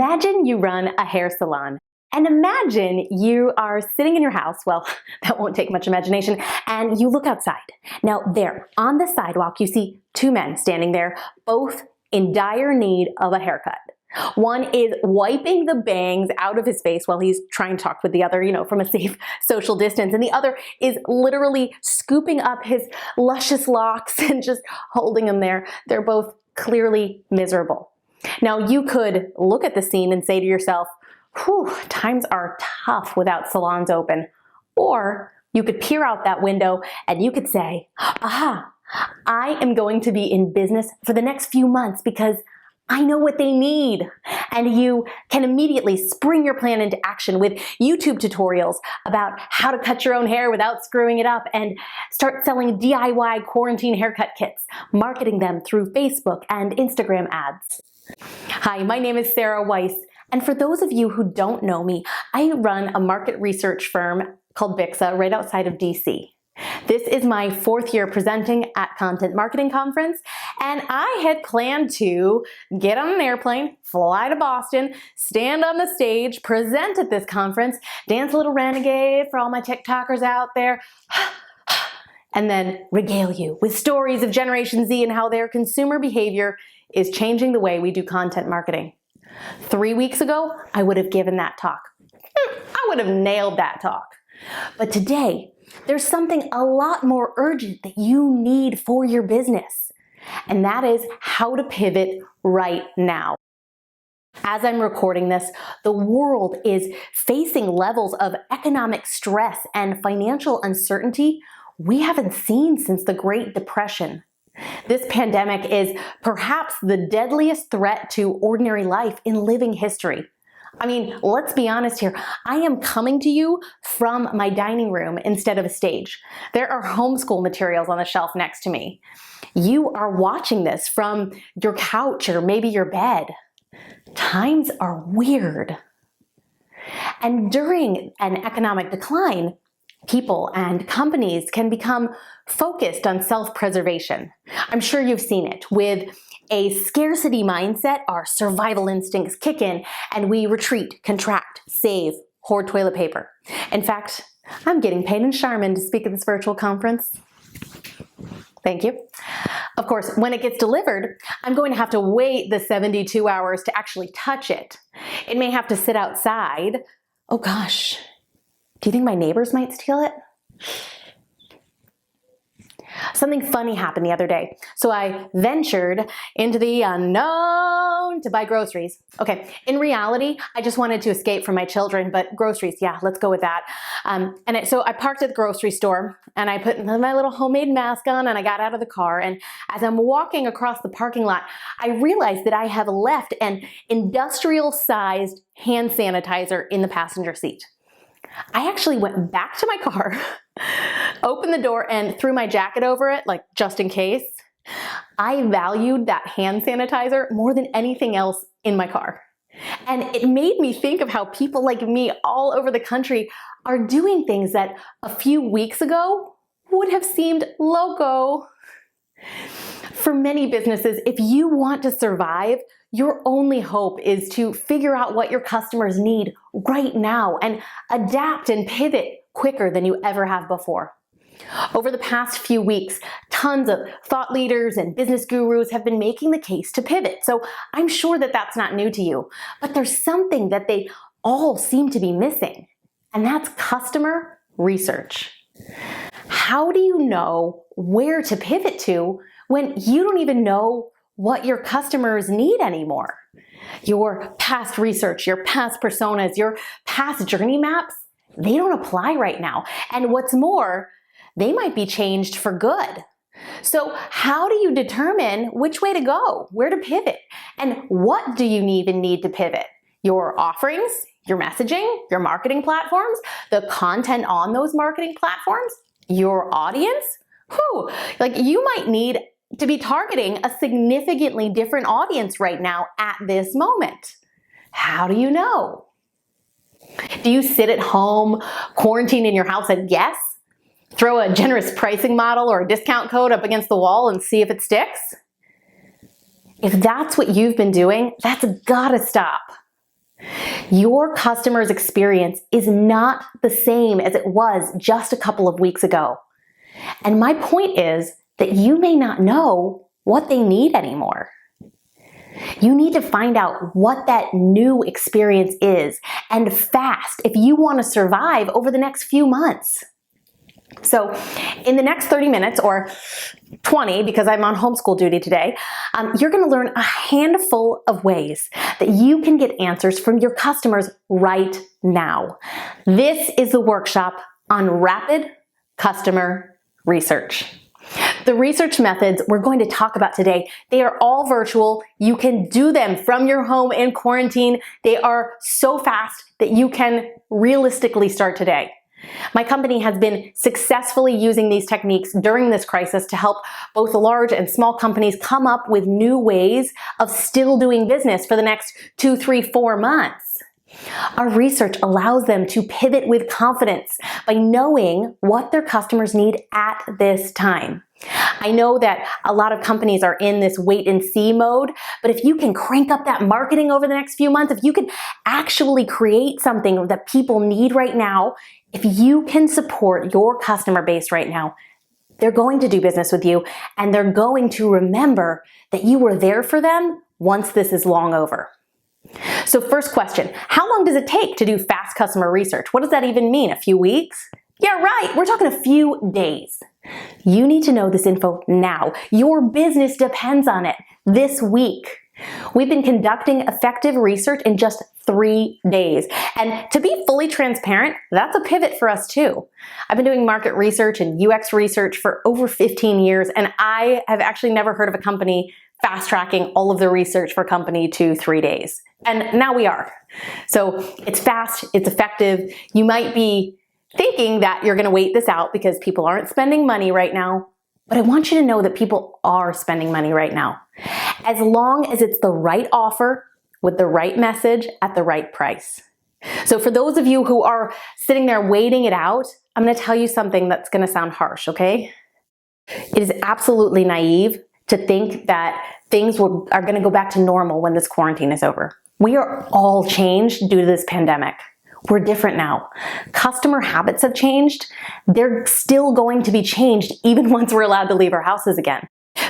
Imagine you run a hair salon. And imagine you are sitting in your house, well, that won't take much imagination, and you look outside. Now there, on the sidewalk, you see two men standing there, both in dire need of a haircut. One is wiping the bangs out of his face while he's trying to talk with the other, from a safe social distance. And the other is literally scooping up his luscious locks and just holding them there. They're both clearly miserable. Now you could look at the scene and say to yourself, whew, times are tough without salons open. Or you could peer out that window and you could say, aha, I am going to be in business for the next few months because I know what they need. And you can immediately spring your plan into action with YouTube tutorials about how to cut your own hair without screwing it up and start selling DIY quarantine haircut kits, marketing them through Facebook and Instagram ads. Hi, my name is Sarah Weise. And for those of you who don't know me, I run a market research firm called Bixa right outside of DC. This is my 4th year presenting at Content Marketing Conference, and I had planned to get on an airplane, fly to Boston, stand on the stage, present at this conference, dance a little renegade for all my TikTokers out there, and then regale you with stories of Generation Z and how their consumer behavior is changing the way we do content marketing. 3 weeks ago, I would have given that talk. I would have nailed that talk. But today, there's something a lot more urgent that you need for your business, and that is how to pivot right now. As I'm recording this, the world is facing levels of economic stress and financial uncertainty we haven't seen since the Great Depression. This pandemic is perhaps the deadliest threat to ordinary life in living history. I mean, let's be honest here. I am coming to you from my dining room instead of a stage. There are homeschool materials on the shelf next to me. You are watching this from your couch or maybe your bed. Times are weird. And during an economic decline, people and companies can become focused on self-preservation. I'm sure you've seen it. With a scarcity mindset, our survival instincts kick in and we retreat, contract, save, hoard toilet paper. In fact, I'm getting paid in Charmin to speak at this virtual conference. Thank you. Of course, when it gets delivered, I'm going to have to wait the 72 hours to actually touch it. It may have to sit outside. Oh gosh. Do you think my neighbors might steal it? Something funny happened the other day. So I ventured into the unknown to buy groceries. Okay, in reality, I just wanted to escape from my children, but groceries, yeah, let's go with that. So I parked at the grocery store and I put my little homemade mask on and I got out of the car. And as I'm walking across the parking lot, I realized that I have left an industrial-sized hand sanitizer in the passenger seat. I actually went back to my car, opened the door and threw my jacket over it, like just in case. I valued that hand sanitizer more than anything else in my car. And it made me think of how people like me all over the country are doing things that a few weeks ago would have seemed loco. For many businesses, if you want to survive, your only hope is to figure out what your customers need right now and adapt and pivot quicker than you ever have before. Over the past few weeks, tons of thought leaders and business gurus have been making the case to pivot. So I'm sure that that's not new to you, but there's something that they all seem to be missing, and that's customer research. How do you know where to pivot to when you don't even know what your customers need anymore? Your past research, your past personas, your past journey maps, they don't apply right now. And what's more, they might be changed for good. So how do you determine which way to go, where to pivot, and what do you even need to pivot? Your offerings, your messaging, your marketing platforms, the content on those marketing platforms, your audience? Like you might need to be targeting a significantly different audience right now at this moment. How do you know? Do you sit at home, quarantine in your house and guess? Throw a generous pricing model or a discount code up against the wall and see if it sticks? If that's what you've been doing, that's gotta stop. Your customer's experience is not the same as it was just a couple of weeks ago. And my point is that you may not know what they need anymore. You need to find out what that new experience is, and fast, if you want to survive over the next few months. So in the next 30 minutes, or 20 because I'm on homeschool duty today, you're going to learn a handful of ways that you can get answers from your customers right now. This is the workshop on rapid customer research. The research methods we're going to talk about today, they are all virtual. You can do them from your home in quarantine. They are so fast that you can realistically start today. My company has been successfully using these techniques during this crisis to help both large and small companies come up with new ways of still doing business for the next 2, 3, 4 months. Our research allows them to pivot with confidence by knowing what their customers need at this time. I know that a lot of companies are in this wait and see mode, but if you can crank up that marketing over the next few months, if you can actually create something that people need right now, if you can support your customer base right now, they're going to do business with you, and they're going to remember that you were there for them once this is long over. So first question, how long does it take to do fast customer research? What does that even mean? A few weeks? Yeah, right. We're talking a few days. You need to know this info now. Your business depends on it this week. We've been conducting effective research in just 3 days. And to be fully transparent, that's a pivot for us too. I've been doing market research and UX research for over 15 years, and I have actually never heard of a company fast tracking all of the research for a company to 3 days. And now we are. So it's fast, it's effective. You might be thinking that you're going to wait this out because people aren't spending money right now. But I want you to know that people are spending money right now. As long as it's the right offer with the right message at the right price. So for those of you who are sitting there waiting it out, I'm going to tell you something that's going to sound harsh, okay? It is absolutely naive to think that things are going to go back to normal when this quarantine is over. We are all changed due to this pandemic. We're different now. Customer habits have changed. They're still going to be changed even once we're allowed to leave our houses again.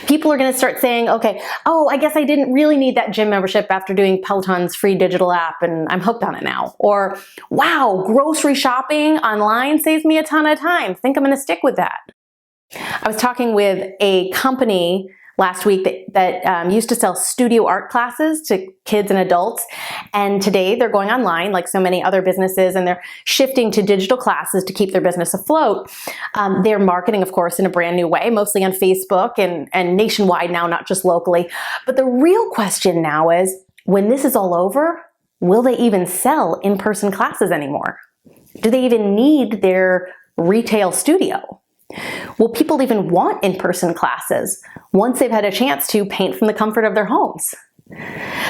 People are going to start saying, okay, oh, I guess I didn't really need that gym membership after doing Peloton's free digital app and I'm hooked on it now. Or, wow, grocery shopping online saves me a ton of time. Think I'm going to stick with that. I was talking with a company last week that used to sell studio art classes to kids and adults. And today they're going online like so many other businesses, and they're shifting to digital classes to keep their business afloat. They're marketing, of course, in a brand new way, mostly on Facebook and nationwide now, not just locally. But the real question now is, when this is all over, will they even sell in-person classes anymore? Do they even need their retail studio? Will people even want in-person classes once they've had a chance to paint from the comfort of their homes?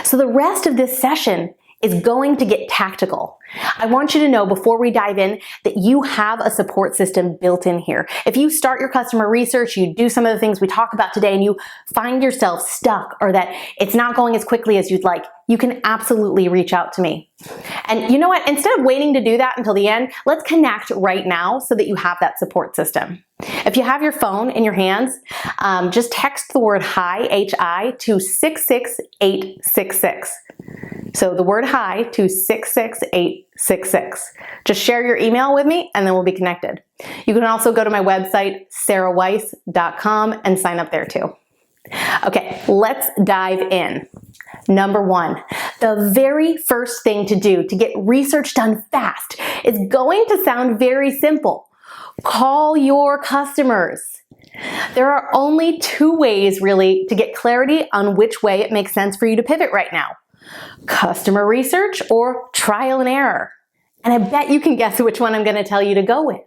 So the rest of this session is going to get tactical. I want you to know before we dive in that you have a support system built in here. If you start your customer research, you do some of the things we talk about today, and you find yourself stuck or that it's not going as quickly as you'd like, you can absolutely reach out to me. And you know what? Instead of waiting to do that until the end, let's connect right now so that you have that support system. If you have your phone in your hands, just text the word HI, H-I, to 66866. So the word HI to 66866. Just share your email with me and then we'll be connected. You can also go to my website, sarahweise.com, and sign up there too. Okay, let's dive in. Number 1, the very first thing to do to get research done fast is going to sound very simple. Call your customers. There are only 2 ways really to get clarity on which way it makes sense for you to pivot right now. Customer research or trial and error. And I bet you can guess which one I'm going to tell you to go with.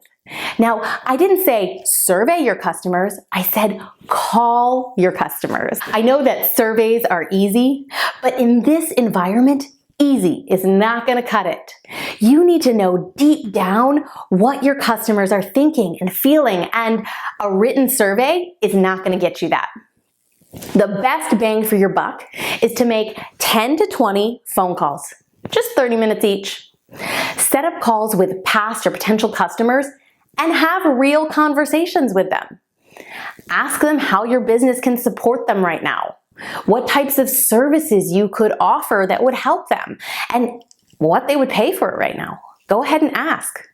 Now, I didn't say survey your customers, I said call your customers. I know that surveys are easy, but in this environment, easy is not going to cut it. You need to know deep down what your customers are thinking and feeling, and a written survey is not going to get you that. The best bang for your buck is to make 10 to 20 phone calls. just 30 minutes each. Set up calls with past or potential customers and have real conversations with them. Ask them how your business can support them right now, what types of services you could offer that would help them, and what they would pay for it right now. Go ahead and ask.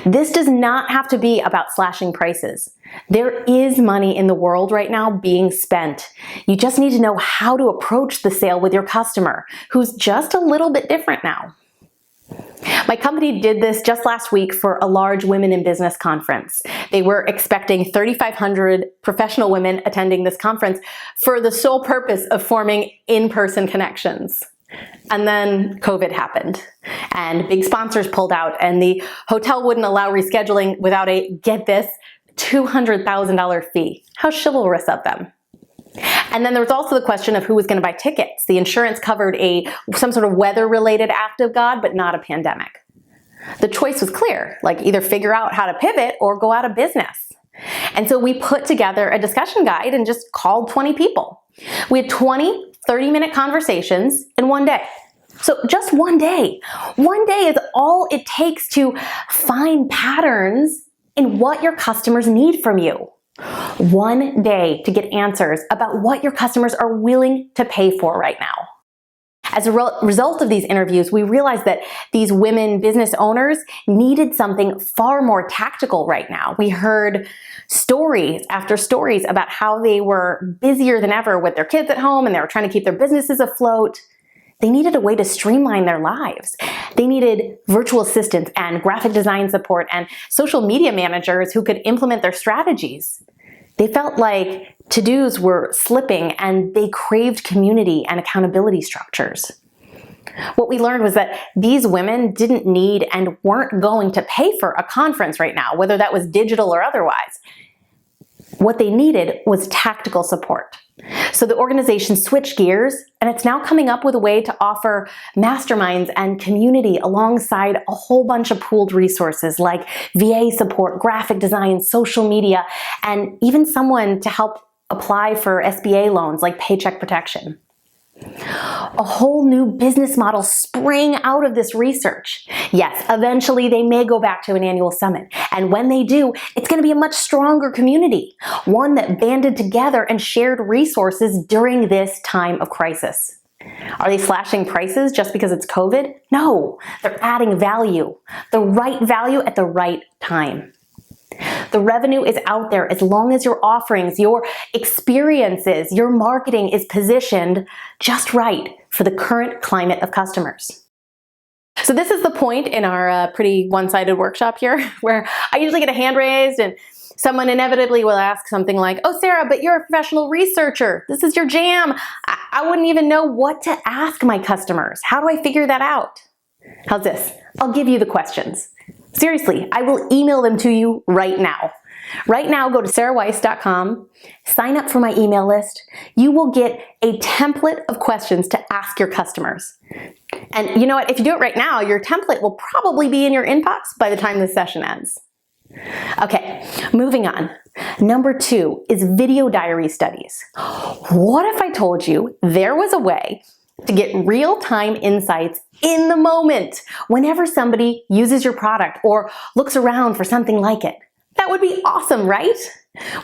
This does not have to be about slashing prices. There is money in the world right now being spent. You just need to know how to approach the sale with your customer, who's just a little bit different now. My company did this just last week for a large women in business conference. They were expecting 3,500 professional women attending this conference for the sole purpose of forming in-person connections. And then COVID happened, and big sponsors pulled out, and the hotel wouldn't allow rescheduling without a, get this, $200,000 fee. How chivalrous of them. And then there was also the question of who was going to buy tickets. The insurance covered some sort of weather-related act of God, but not a pandemic. The choice was clear, like either figure out how to pivot or go out of business. And so we put together a discussion guide and just called 20 people. We had 20 30-minute conversations in one day. So just one day. One day is all it takes to find patterns in what your customers need from you. One day to get answers about what your customers are willing to pay for right now. As a result of these interviews, we realized that these women business owners needed something far more tactical right now. We heard stories after stories about how they were busier than ever with their kids at home and they were trying to keep their businesses afloat. They needed a way to streamline their lives. They needed virtual assistants and graphic design support and social media managers who could implement their strategies. They felt like to-dos were slipping and they craved community and accountability structures. What we learned was that these women didn't need and weren't going to pay for a conference right now, whether that was digital or otherwise. What they needed was tactical support. So the organization switched gears, and it's now coming up with a way to offer masterminds and community alongside a whole bunch of pooled resources like VA support, graphic design, social media, and even someone to help apply for SBA loans like Paycheck Protection. A whole new business model sprang out of this research. Yes, eventually they may go back to an annual summit. And when they do, it's going to be a much stronger community, one that banded together and shared resources during this time of crisis. Are they slashing prices just because it's COVID? No, they're adding value, the right value at the right time. The revenue is out there as long as your offerings, your experiences, your marketing is positioned just right for the current climate of customers. So this is the point in our pretty one-sided workshop here where I usually get a hand raised and someone inevitably will ask something like, oh, Sarah, but you're a professional researcher. This is your jam. I wouldn't even know what to ask my customers. How do I figure that out? How's this? I'll give you the questions. Seriously, I will email them to you right now. Right now, go to sarahweise.com, sign up for my email list. You will get a template of questions to ask your customers. And you know what? If you do it right now, your template will probably be in your inbox by the time this session ends. Okay, moving on. Number 2 is video diary studies. What if I told you there was a way to get real-time insights in the moment whenever somebody uses your product or looks around for something like it? That would be awesome, right?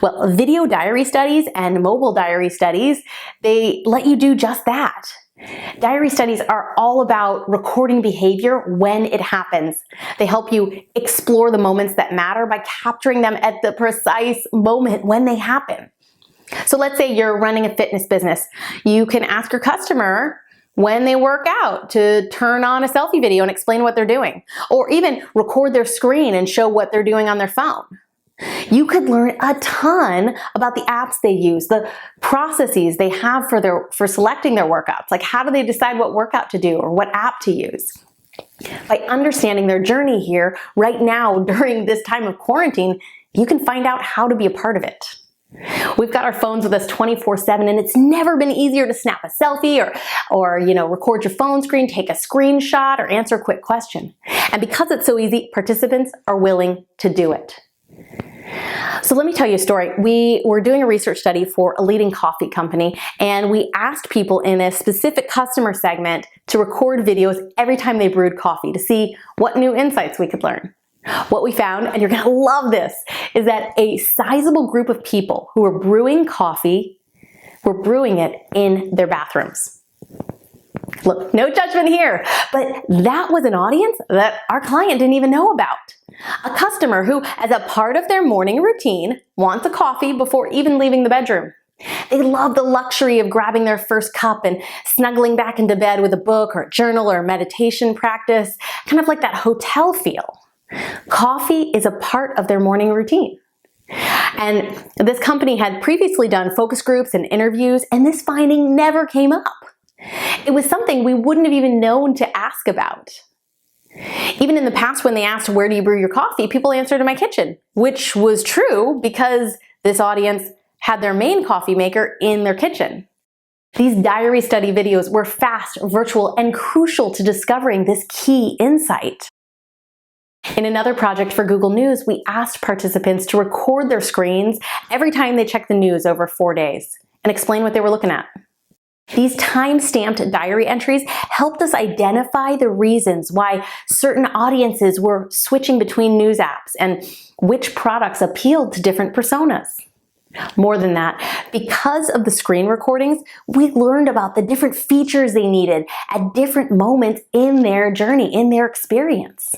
Well, video diary studies and mobile diary studies, they let you do just that. Diary studies are all about recording behavior when it happens. They help you explore the moments that matter by capturing them at the precise moment when they happen. So let's say you're running a fitness business. You can ask your customer when they work out to turn on a selfie video and explain what they're doing, or even record their screen and show what they're doing on their phone. You could learn a ton about the apps they use, the processes they have for selecting their workouts, like how do they decide what workout to do or what app to use. By understanding their journey here right now during this time of quarantine, you can find out how to be a part of it. We've got our phones with us 24/7, and it's never been easier to snap a selfie or record your phone screen, take a screenshot, or answer a quick question. And because it's so easy, participants are willing to do it. So let me tell you a story. We were doing a research study for a leading coffee company, and we asked people in a specific customer segment to record videos every time they brewed coffee to see what new insights we could learn. What we found, and you're gonna love this, is that a sizable group of people who were brewing coffee were brewing it in their bathrooms. Look, no judgment here, but that was an audience that our client didn't even know about. A customer who, as a part of their morning routine, wants a coffee before even leaving the bedroom. They love the luxury of grabbing their first cup and snuggling back into bed with a book or a journal or a meditation practice, kind of like that hotel feel. Coffee is a part of their morning routine. And this company had previously done focus groups and interviews, and this finding never came up. It was something we wouldn't have even known to ask about. Even in the past, when they asked, "Where do you brew your coffee?" people answered, "In my kitchen," which was true because this audience had their main coffee maker in their kitchen. These diary study videos were fast, virtual, and crucial to discovering this key insight. In another project for Google News, we asked participants to record their screens every time they checked the news over 4 days and explain what they were looking at. These time-stamped diary entries helped us identify the reasons why certain audiences were switching between news apps and which products appealed to different personas. More than that, because of the screen recordings, we learned about the different features they needed at different moments in their journey, in their experience.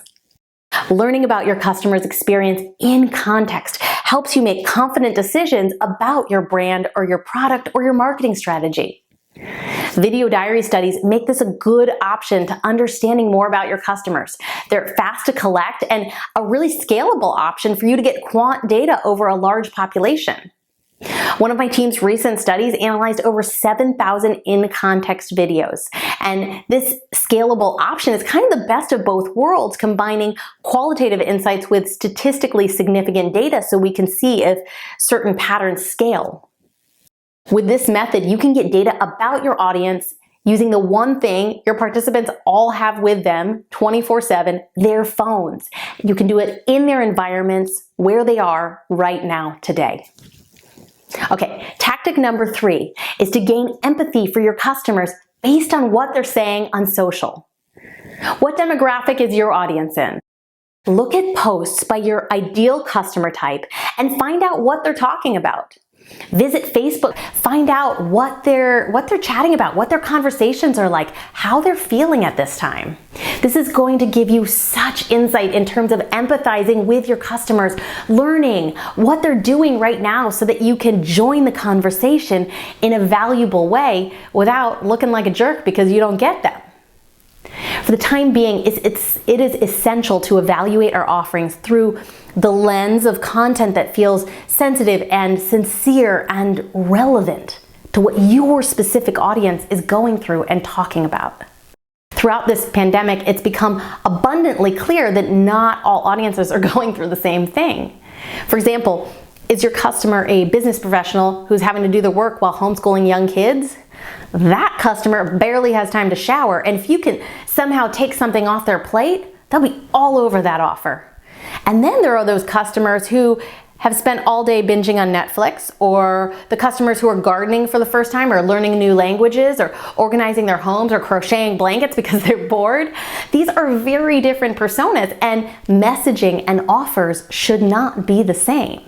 Learning about your customer's experience in context helps you make confident decisions about your brand or your product or your marketing strategy. Video diary studies make this a good option to understanding more about your customers. They're fast to collect and a really scalable option for you to get quant data over a large population. One of my team's recent studies analyzed over 7,000 in-context videos. And this scalable option is kind of the best of both worlds, combining qualitative insights with statistically significant data so we can see if certain patterns scale. With this method, you can get data about your audience using the one thing your participants all have with them 24/7, their phones. You can do it in their environments where they are right now today. Okay, tactic number 3 is to gain empathy for your customers based on what they're saying on social. What demographic is your audience in? Look at posts by your ideal customer type and find out what they're talking about. Visit Facebook, find out what they're chatting about, what their conversations are like, how they're feeling at this time. This is going to give you such insight in terms of empathizing with your customers, learning what they're doing right now so that you can join the conversation in a valuable way without looking like a jerk because you don't get them. For the time being, it is essential to evaluate our offerings through the lens of content that feels sensitive and sincere and relevant to what your specific audience is going through and talking about. Throughout this pandemic, it's become abundantly clear that not all audiences are going through the same thing. For example, is your customer a business professional who's having to do the work while homeschooling young kids? That customer barely has time to shower, and if you can somehow take something off their plate, they'll be all over that offer. And then there are those customers who have spent all day binging on Netflix, or the customers who are gardening for the first time, or learning new languages, or organizing their homes, or crocheting blankets because they're bored. These are very different personas, and messaging and offers should not be the same.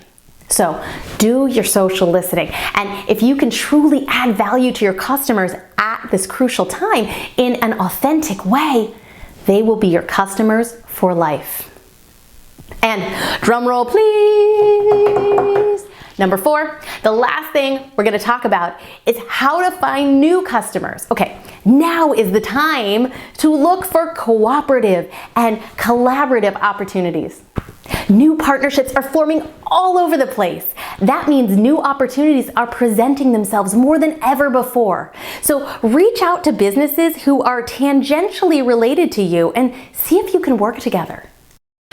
So do your social listening. And if you can truly add value to your customers at this crucial time in an authentic way, they will be your customers for life. And drum roll, please. Number 4, the last thing we're going to talk about is how to find new customers. Okay, now is the time to look for cooperative and collaborative opportunities. New partnerships are forming all over the place. That means new opportunities are presenting themselves more than ever before. So reach out to businesses who are tangentially related to you and see if you can work together.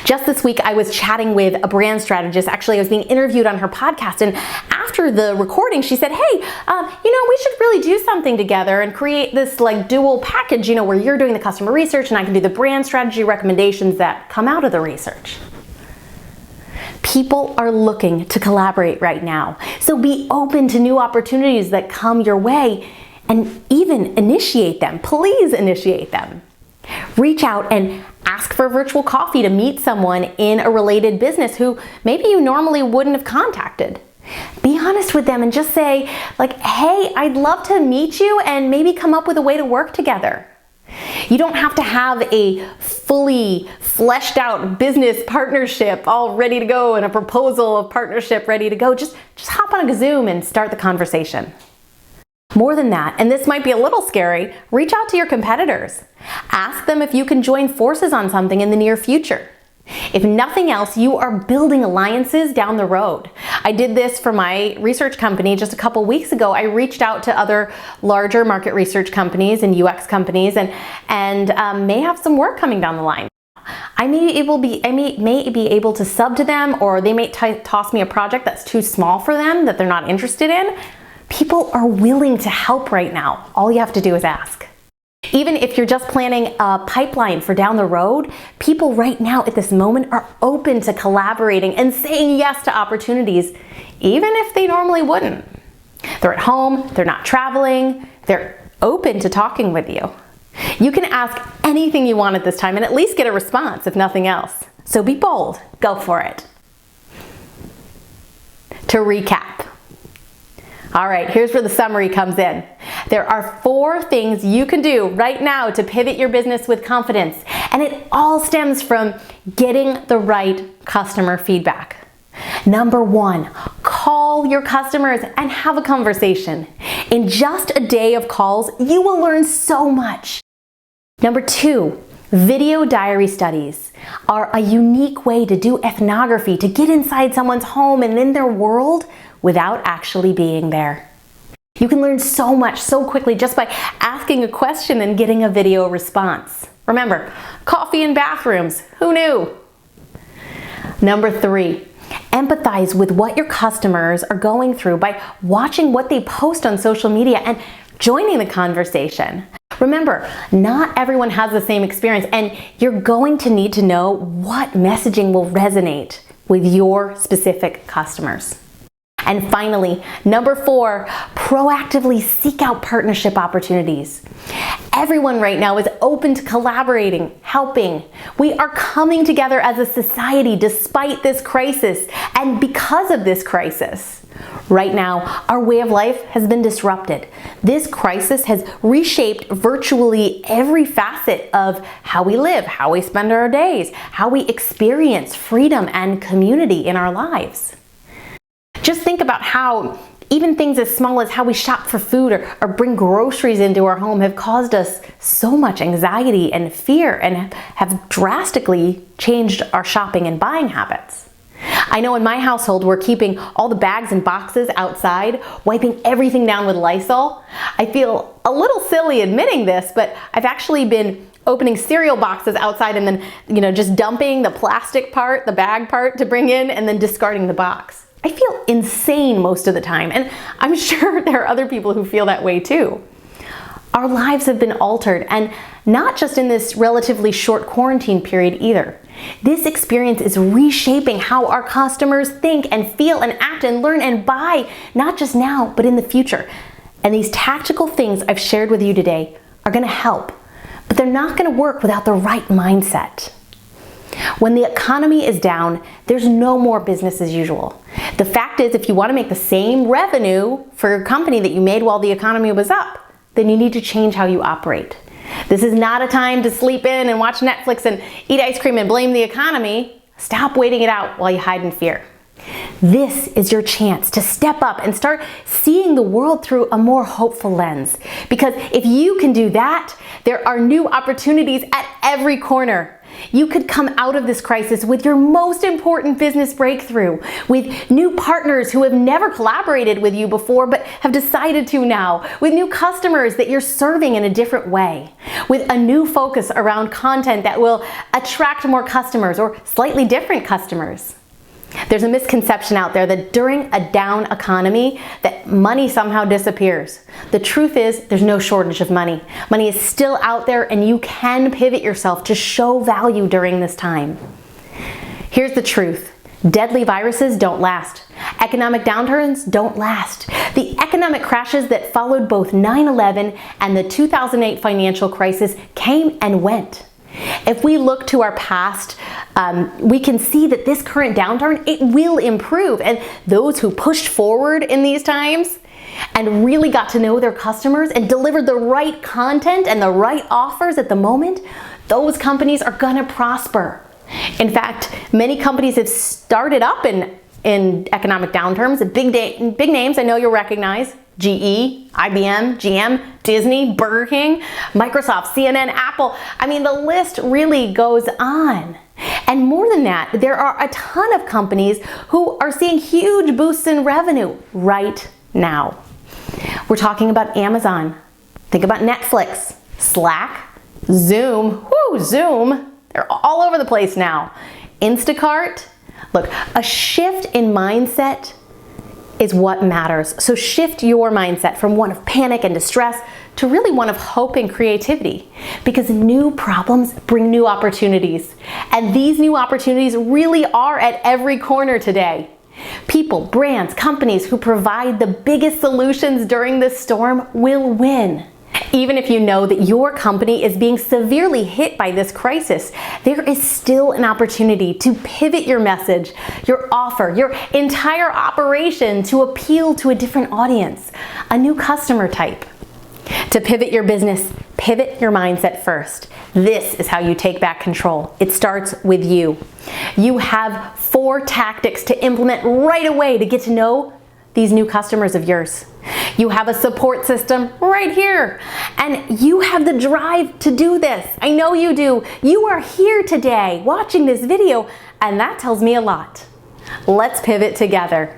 Just this week, I was chatting with a brand strategist. Actually, I was being interviewed on her podcast, and after the recording, she said, "Hey, we should really do something together and create this like dual package, where you're doing the customer research and I can do the brand strategy recommendations that come out of the research." People are looking to collaborate right now. So be open to new opportunities that come your way and even initiate them. Please initiate them. Reach out and ask for a virtual coffee to meet someone in a related business who maybe you normally wouldn't have contacted. Be honest with them and just say, like, hey, I'd love to meet you and maybe come up with a way to work together. You don't have to have a fully fleshed out business partnership all ready to go and a proposal of partnership ready to go. Just hop on a Zoom and start the conversation. More than that, and this might be a little scary, reach out to your competitors. Ask them if you can join forces on something in the near future. If nothing else, you are building alliances down the road. I did this for my research company just a couple weeks ago. I reached out to other larger market research companies and UX companies and may have some work coming down the line. I may be able to sub to them, or they may toss me a project that's too small for them that they're not interested in. People are willing to help right now. All you have to do is ask. Even if you're just planning a pipeline for down the road, people right now at this moment are open to collaborating and saying yes to opportunities, even if they normally wouldn't. They're at home, they're not traveling, they're open to talking with you. You can ask anything you want at this time and at least get a response, if nothing else. So be bold, go for it. To recap. All right, here's where the summary comes in. There are 4 things you can do right now to pivot your business with confidence, and it all stems from getting the right customer feedback. Number 1, call your customers and have a conversation. In just a day of calls, you will learn so much. Number 2, video diary studies are a unique way to do ethnography, to get inside someone's home and in their world without actually being there. You can learn so much so quickly just by asking a question and getting a video response. Remember, coffee in bathrooms, who knew? Number 3, empathize with what your customers are going through by watching what they post on social media and joining the conversation. Remember, not everyone has the same experience, and you're going to need to know what messaging will resonate with your specific customers. And finally, number 4, proactively seek out partnership opportunities. Everyone right now is open to collaborating, helping. We are coming together as a society despite this crisis and because of this crisis. Right now, our way of life has been disrupted. This crisis has reshaped virtually every facet of how we live, how we spend our days, how we experience freedom and community in our lives. Just think about how even things as small as how we shop for food or bring groceries into our home have caused us so much anxiety and fear and have drastically changed our shopping and buying habits. I know in my household we're keeping all the bags and boxes outside, wiping everything down with Lysol. I feel a little silly admitting this, but I've actually been opening cereal boxes outside and then, just dumping the plastic part, the bag part to bring in and then discarding the box. I feel insane most of the time, and I'm sure there are other people who feel that way too. Our lives have been altered, and not just in this relatively short quarantine period either. This experience is reshaping how our customers think and feel and act and learn and buy, not just now, but in the future. And these tactical things I've shared with you today are going to help, but they're not going to work without the right mindset. When the economy is down, there's no more business as usual. The fact is, if you want to make the same revenue for your company that you made while the economy was up, then you need to change how you operate. This is not a time to sleep in and watch Netflix and eat ice cream and blame the economy. Stop waiting it out while you hide in fear. This is your chance to step up and start seeing the world through a more hopeful lens. Because if you can do that, there are new opportunities at every corner. You could come out of this crisis with your most important business breakthrough, with new partners who have never collaborated with you before but have decided to now, with new customers that you're serving in a different way, with a new focus around content that will attract more customers or slightly different customers. There's a misconception out there that during a down economy that money somehow disappears. The truth is there's no shortage of money. Money is still out there and you can pivot yourself to show value during this time. Here's the truth. Deadly viruses don't last. Economic downturns don't last. The economic crashes that followed both 9/11 and the 2008 financial crisis came and went. If we look to our past, we can see that this current downturn, it will improve. And those who pushed forward in these times and really got to know their customers and delivered the right content and the right offers at the moment, those companies are gonna prosper. In fact, many companies have started up in economic downturns. Big names I know you'll recognize: GE, IBM, GM, Disney, Burger King, Microsoft, CNN, Apple. I mean, the list really goes on. And more than that, there are a ton of companies who are seeing huge boosts in revenue right now. We're talking about Amazon. Think about Netflix, Slack, Zoom. Zoom. They're all over the place now. Instacart. Look, a shift in mindset is what matters. So shift your mindset from one of panic and distress to really one of hope and creativity, because new problems bring new opportunities. And these new opportunities really are at every corner today. People, brands, companies who provide the biggest solutions during this storm will win. Even if you know that your company is being severely hit by this crisis, there is still an opportunity to pivot your message, your offer, your entire operation to appeal to a different audience, a new customer type. To pivot your business, pivot your mindset first. This is how you take back control. It starts with you. You have 4 tactics to implement right away to get to know these new customers of yours. You have a support system right here, and you have the drive to do this. I know you do. You are here today watching this video, and that tells me a lot. Let's pivot together.